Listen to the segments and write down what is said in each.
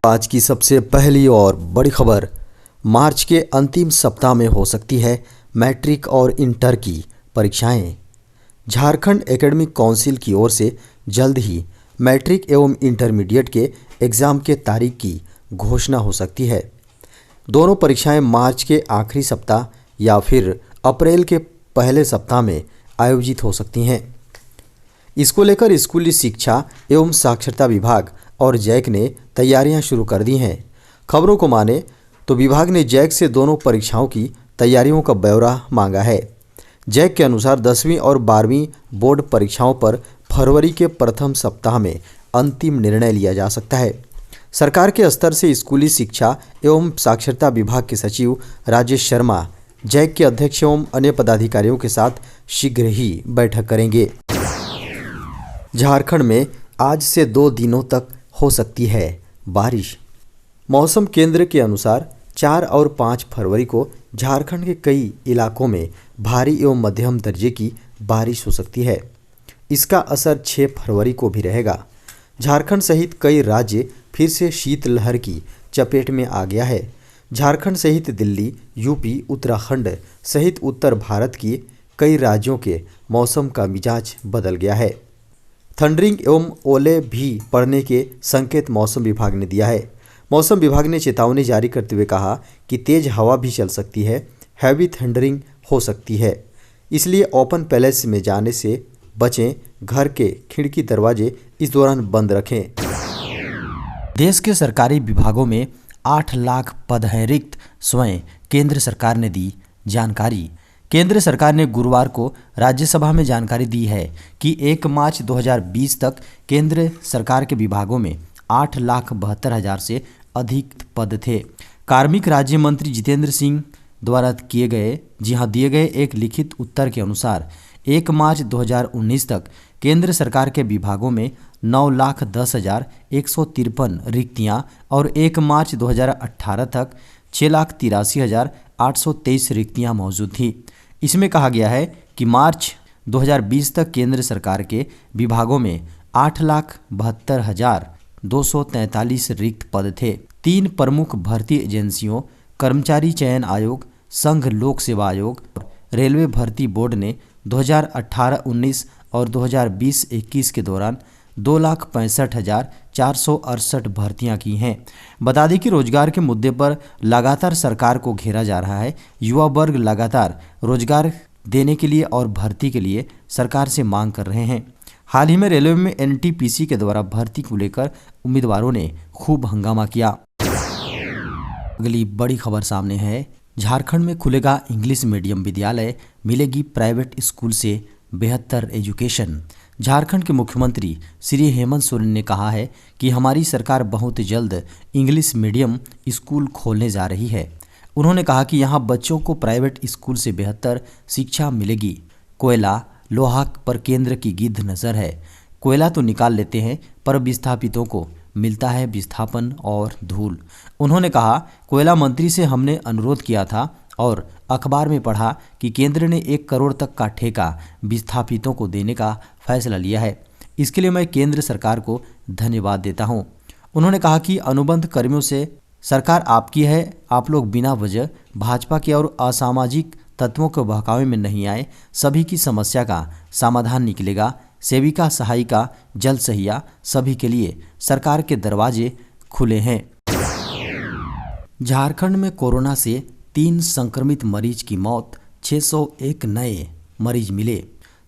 आज की सबसे पहली और बड़ी खबर, मार्च के अंतिम सप्ताह में हो सकती है मैट्रिक और इंटर की परीक्षाएं। झारखंड एकेडमिक काउंसिल की ओर से जल्द ही मैट्रिक एवं इंटरमीडिएट के एग्ज़ाम के तारीख की घोषणा हो सकती है। दोनों परीक्षाएं मार्च के आखिरी सप्ताह या फिर अप्रैल के पहले सप्ताह में आयोजित हो सकती हैं। इसको लेकर स्कूली शिक्षा एवं साक्षरता विभाग और जैक ने तैयारियां शुरू कर दी हैं। खबरों को माने तो विभाग ने जैक से दोनों परीक्षाओं की तैयारियों का ब्यौरा मांगा है। जैक के अनुसार 10वीं और 12वीं बोर्ड परीक्षाओं पर फरवरी के प्रथम सप्ताह में अंतिम निर्णय लिया जा सकता है। सरकार के स्तर से स्कूली शिक्षा एवं साक्षरता विभाग के सचिव राजेश शर्मा जैक के अध्यक्ष एवं अन्य पदाधिकारियों के साथ शीघ्र ही बैठक करेंगे। झारखंड में आज से 2 दिनों तक हो सकती है बारिश। मौसम केंद्र के अनुसार 4 और 5 फरवरी को झारखंड के कई इलाकों में भारी एवं मध्यम दर्जे की बारिश हो सकती है। इसका असर 6 फरवरी को भी रहेगा। झारखंड सहित कई राज्य फिर से शीतलहर की चपेट में आ गया है। झारखंड सहित दिल्ली, यूपी, उत्तराखंड सहित उत्तर भारत की कई राज्यों के मौसम का मिजाज बदल गया है। थंडरिंग एवं ओले भी पड़ने के संकेत मौसम विभाग ने दिया है। मौसम विभाग ने चेतावनी जारी करते हुए कहा कि तेज हवा भी चल सकती है, हैवी थंडरिंग हो सकती है, इसलिए ओपन प्लेस में जाने से बचें। घर के खिड़की दरवाजे इस दौरान बंद रखें। देश के सरकारी विभागों में 8 लाख पद हैं रिक्त, स्वयं केंद्र सरकार ने दी जानकारी। केंद्र सरकार ने गुरुवार को राज्यसभा में जानकारी दी है कि 1 मार्च 2020 तक केंद्र सरकार के विभागों में 8,72,000 से अधिक पद थे। कार्मिक राज्य मंत्री जितेंद्र सिंह द्वारा दिए गए एक लिखित उत्तर के अनुसार 1 मार्च 2019 तक केंद्र सरकार के विभागों में 9,10,153 रिक्तियां और 1 मार्च 2018 तक 6,83,823 रिक्तियां मौजूद थी। इसमें कहा गया है कि मार्च 2020 तक केंद्र सरकार के विभागों में 8,72,243 रिक्त पद थे। 3 प्रमुख भर्ती एजेंसियों कर्मचारी चयन आयोग, संघ लोक सेवा आयोग और रेलवे भर्ती बोर्ड ने 2018-19 और 2020-21 के दौरान 2,65,468 भर्तियां की हैं। बता दें कि रोजगार के मुद्दे पर लगातार सरकार को घेरा जा रहा है। युवा वर्ग लगातार रोजगार देने के लिए और भर्ती के लिए सरकार से मांग कर रहे हैं। हाल ही में रेलवे में एनटीपीसी के द्वारा भर्ती को लेकर उम्मीदवारों ने खूब हंगामा किया। अगली बड़ी खबर सामने है। झारखंड में खुलेगा इंग्लिश मीडियम विद्यालय, मिलेगी प्राइवेट स्कूल से बेहतर एजुकेशन। झारखंड के मुख्यमंत्री श्री हेमंत सोरेन ने कहा है कि हमारी सरकार बहुत जल्द इंग्लिश मीडियम स्कूल खोलने जा रही है। उन्होंने कहा कि यहाँ बच्चों को प्राइवेट स्कूल से बेहतर शिक्षा मिलेगी। कोयला लोहा पर केंद्र की गिद्ध नज़र है। कोयला तो निकाल लेते हैं पर विस्थापितों को मिलता है विस्थापन और धूल। उन्होंने कहा, कोयला मंत्री से हमने अनुरोध किया था और अखबार में पढ़ा कि केंद्र ने 1 करोड़ तक का ठेका विस्थापितों को देने का फैसला लिया है। इसके लिए मैं केंद्र सरकार को धन्यवाद देता हूं। उन्होंने कहा कि अनुबंध कर्मियों से सरकार आपकी है, आप लोग बिना वजह भाजपा के और असामाजिक तत्वों के बहकावे में नहीं आए। सभी की समस्या का समाधान निकलेगा। सेविका, सहायिका, जल सहिया सभी के लिए सरकार के दरवाजे खुले हैं। झारखंड में कोरोना से 3 संक्रमित मरीज की मौत, 601 नए मरीज मिले।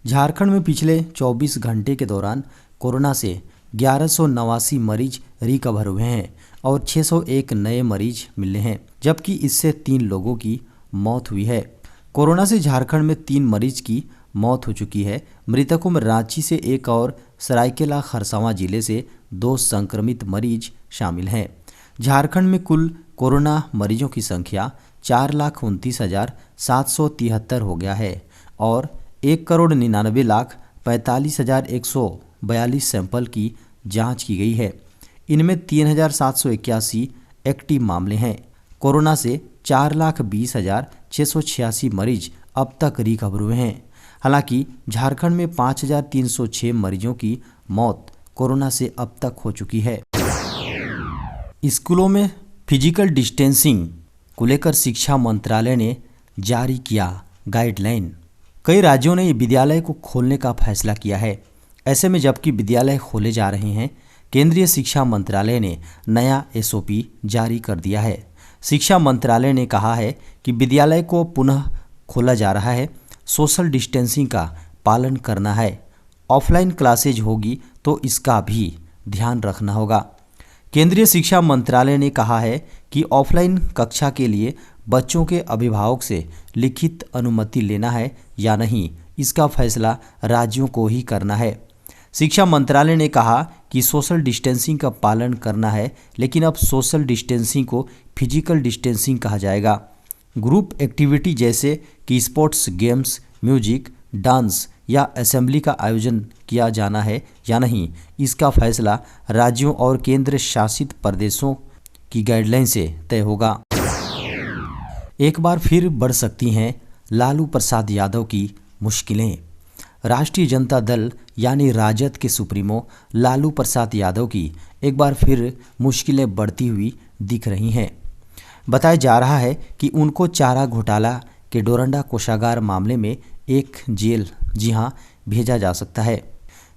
झारखंड में पिछले 24 घंटे के दौरान कोरोना से 1189 मरीज रिकवर हुए हैं और 601 नए मरीज मिले हैं, जबकि इससे 3 लोगों की मौत हुई है। कोरोना से झारखंड में 3 मरीज की मौत हो चुकी है। मृतकों में रांची से 1 और सरायकेला खरसावां जिले से 2 संक्रमित मरीज शामिल हैं। झारखंड में कुल कोरोना मरीजों की संख्या 4,29,773 हो गया है और 1,99,45,142 सैंपल की जांच की गई है। इनमें 3,781 एक्टिव मामले हैं। कोरोना से 4,20,686 मरीज अब तक रिकवर हुए हैं। हालांकि झारखंड में 5,306 मरीजों की मौत कोरोना से अब तक हो चुकी है। स्कूलों में फिजिकल डिस्टेंसिंग को लेकर शिक्षा मंत्रालय ने जारी किया गाइडलाइन। कई राज्यों ने विद्यालय को खोलने का फैसला किया है। ऐसे में जबकि विद्यालय खोले जा रहे हैं, केंद्रीय शिक्षा मंत्रालय ने नया SOP जारी कर दिया है। शिक्षा मंत्रालय ने कहा है कि विद्यालय को पुनः खोला जा रहा है, सोशल डिस्टेंसिंग का पालन करना है। ऑफलाइन क्लासेज होगी तो इसका भी ध्यान रखना होगा। केंद्रीय शिक्षा मंत्रालय ने कहा है कि ऑफलाइन कक्षा के लिए बच्चों के अभिभावक से लिखित अनुमति लेना है या नहीं, इसका फैसला राज्यों को ही करना है। शिक्षा मंत्रालय ने कहा कि सोशल डिस्टेंसिंग का पालन करना है, लेकिन अब सोशल डिस्टेंसिंग को फिजिकल डिस्टेंसिंग कहा जाएगा। ग्रुप एक्टिविटी जैसे कि स्पोर्ट्स, गेम्स, म्यूजिक, डांस या असेंबली का आयोजन किया जाना है या नहीं, इसका फैसला राज्यों और केंद्र शासित प्रदेशों की गाइडलाइन से तय होगा। एक बार फिर बढ़ सकती हैं लालू प्रसाद यादव की मुश्किलें। राष्ट्रीय जनता दल यानी राजद के सुप्रीमो लालू प्रसाद यादव की एक बार फिर मुश्किलें बढ़ती हुई दिख रही हैं। बताया जा रहा है कि उनको चारा घोटाला के डोरंडा कोषागार मामले में एक जेल, जी हां, भेजा जा सकता है,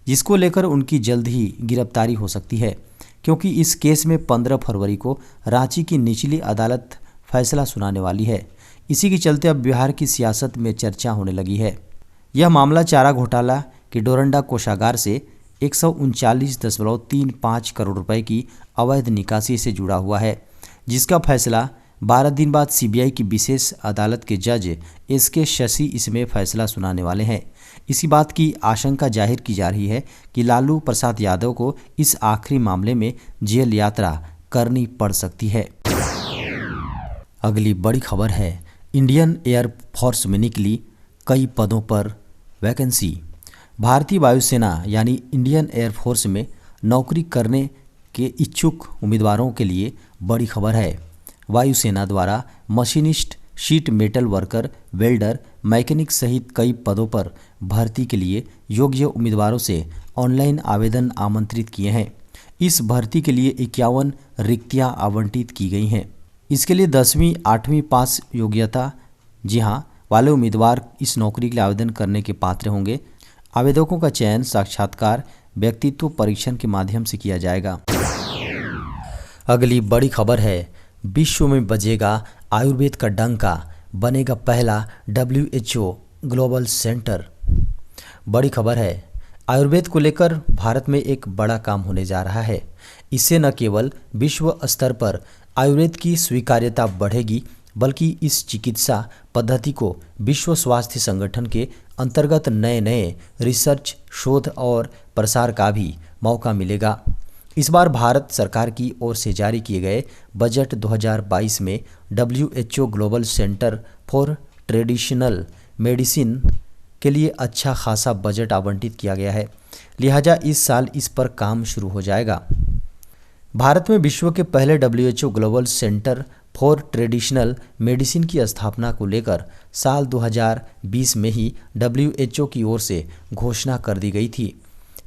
जिसको लेकर उनकी जल्द ही गिरफ्तारी हो सकती है, क्योंकि इस केस में 15 फरवरी को रांची की निचली अदालत फैसला सुनाने वाली है। इसी के चलते अब बिहार की सियासत में चर्चा होने लगी है। यह मामला चारा घोटाला के डोरंडा कोषागार से 139.35 करोड़ रुपए की अवैध निकासी से जुड़ा हुआ है, जिसका फैसला 12 दिन बाद CBI की विशेष अदालत के जज SK शशि इसमें फैसला सुनाने वाले हैं। इसी बात की आशंका जाहिर की जा रही है कि लालू प्रसाद यादव को इस आखिरी मामले में जेल यात्रा करनी पड़ सकती है। अगली बड़ी खबर है, इंडियन एयरफोर्स में निकली कई पदों पर वैकेंसी। भारतीय वायुसेना यानी इंडियन एयरफोर्स में नौकरी करने के इच्छुक उम्मीदवारों के लिए बड़ी खबर है। वायुसेना द्वारा machinist, sheet metal worker, welder, mechanic सहित कई पदों पर भर्ती के लिए योग्य उम्मीदवारों से ऑनलाइन आवेदन आमंत्रित किए हैं। इस भर्ती के लिए 51 रिक्तियां आवंटित की गई हैं। इसके लिए 10वीं 8वीं पास योग्यता, जी हाँ, वाले उम्मीदवार इस नौकरी के लिए आवेदन करने के पात्र होंगे। आवेदकों का चयन साक्षात्कार, व्यक्तित्व परीक्षण के माध्यम से किया जाएगा। अगली बड़ी खबर है, विश्व में बजेगा आयुर्वेद का डंका, बनेगा पहला WHO ग्लोबल सेंटर। बड़ी खबर है, आयुर्वेद को लेकर भारत में एक बड़ा काम होने जा रहा है। इससे न केवल विश्व स्तर पर आयुर्वेद की स्वीकार्यता बढ़ेगी, बल्कि इस चिकित्सा पद्धति को विश्व स्वास्थ्य संगठन के अंतर्गत नए नए रिसर्च, शोध और प्रसार का भी मौका मिलेगा। इस बार भारत सरकार की ओर से जारी किए गए बजट 2022 में WHO global centre for traditional medicine के लिए अच्छा खासा बजट आवंटित किया गया है, लिहाजा इस साल इस पर काम शुरू हो जाएगा। भारत में विश्व के पहले WHO global centre for traditional medicine की स्थापना को लेकर साल 2020 में ही WHO की ओर से घोषणा कर दी गई थी।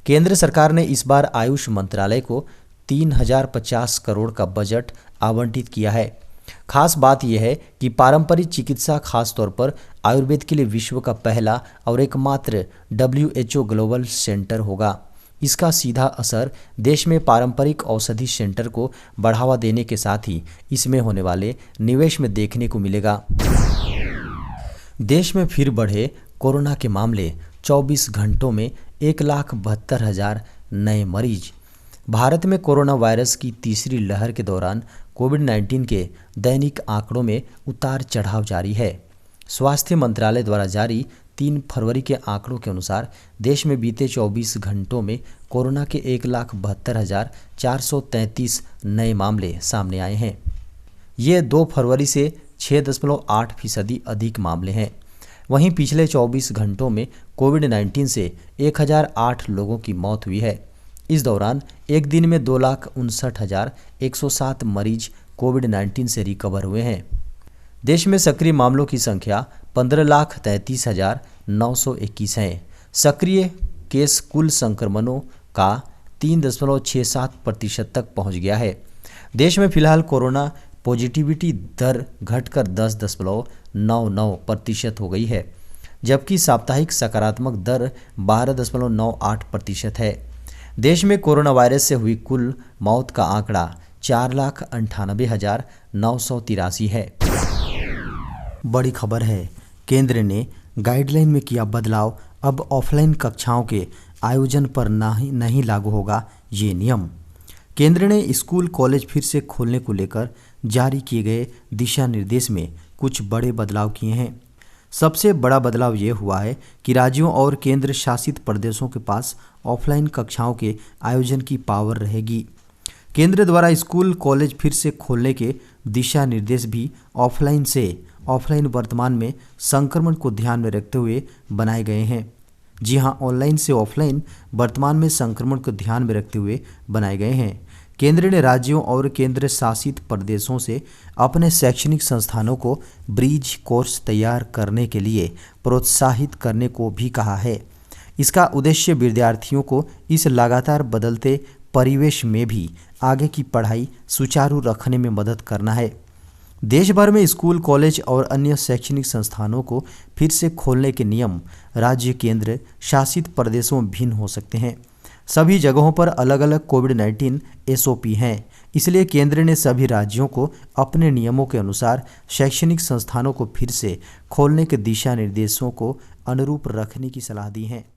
केंद्र सरकार ने इस बार आयुष मंत्रालय को 3050 करोड़ का बजट आवंटित किया है। खास बात यह है कि पारंपरिक चिकित्सा, खास तौर पर आयुर्वेद के लिए विश्व का पहला और एकमात्र WHO ग्लोबल सेंटर होगा। इसका सीधा असर देश में पारंपरिक औषधि सेंटर को बढ़ावा देने के साथ ही इसमें होने वाले निवेश में देखने को मिलेगा। देश में फिर बढ़े कोरोना के मामले, 24 घंटों में 1,72,000 नए मरीज। भारत में कोरोना वायरस की तीसरी लहर के दौरान कोविड-19 के दैनिक आंकड़ों में उतार चढ़ाव जारी है। स्वास्थ्य मंत्रालय द्वारा जारी 3 फरवरी के आंकड़ों के अनुसार देश में बीते 24 घंटों में कोरोना के 1,72,433 नए मामले सामने आए हैं। ये 2 फरवरी से 6.8% अधिक मामले हैं। वहीं पिछले 24 घंटों में कोविड-19 से 1008 लोगों की मौत हुई है। इस दौरान एक दिन में 2,59,107 मरीज कोविड-19 से रिकवर हुए हैं। देश में सक्रिय मामलों की संख्या 15,33,921 है। सक्रिय केस कुल संक्रमणों का 3.67% तक पहुंच गया है। देश में फिलहाल कोरोना पॉजिटिविटी दर घटकर 10.99% हो गई है, जबकि साप्ताहिक सकारात्मक दर 12.98% है। देश में कोरोना वायरस से हुई कुल मौत का आंकड़ा 4,98,983 है। बड़ी खबर है, केंद्र ने गाइडलाइन में किया बदलाव, अब ऑफलाइन कक्षाओं के आयोजन पर नहीं लागू होगा ये नियम। केंद्र ने स्कूल कॉलेज फिर से खोलने को लेकर जारी किए गए दिशा निर्देश में कुछ बड़े बदलाव किए हैं। सबसे बड़ा बदलाव ये हुआ है कि राज्यों और केंद्र शासित प्रदेशों के पास ऑफलाइन कक्षाओं के आयोजन की पावर रहेगी। केंद्र द्वारा स्कूल कॉलेज फिर से खोलने के दिशा निर्देश भी ऑफलाइन वर्तमान में संक्रमण को ध्यान में रखते हुए बनाए गए हैं। जी हां, ऑनलाइन से ऑफलाइन वर्तमान में संक्रमण को ध्यान में रखते हुए बनाए गए हैं। केंद्र ने राज्यों और केंद्र शासित प्रदेशों से अपने शैक्षणिक संस्थानों को ब्रिज कोर्स तैयार करने के लिए प्रोत्साहित करने को भी कहा है। इसका उद्देश्य विद्यार्थियों को इस लगातार बदलते परिवेश में भी आगे की पढ़ाई सुचारू रखने में मदद करना है। देश भर में स्कूल, कॉलेज और अन्य शैक्षणिक संस्थानों को फिर से खोलने के नियम राज्य केंद्र शासित प्रदेशों में भिन्न हो सकते हैं। सभी जगहों पर अलग अलग कोविड-19 SOP हैं, इसलिए केंद्र ने सभी राज्यों को अपने नियमों के अनुसार शैक्षणिक संस्थानों को फिर से खोलने के दिशा निर्देशों को अनुरूप रखने की सलाह दी है।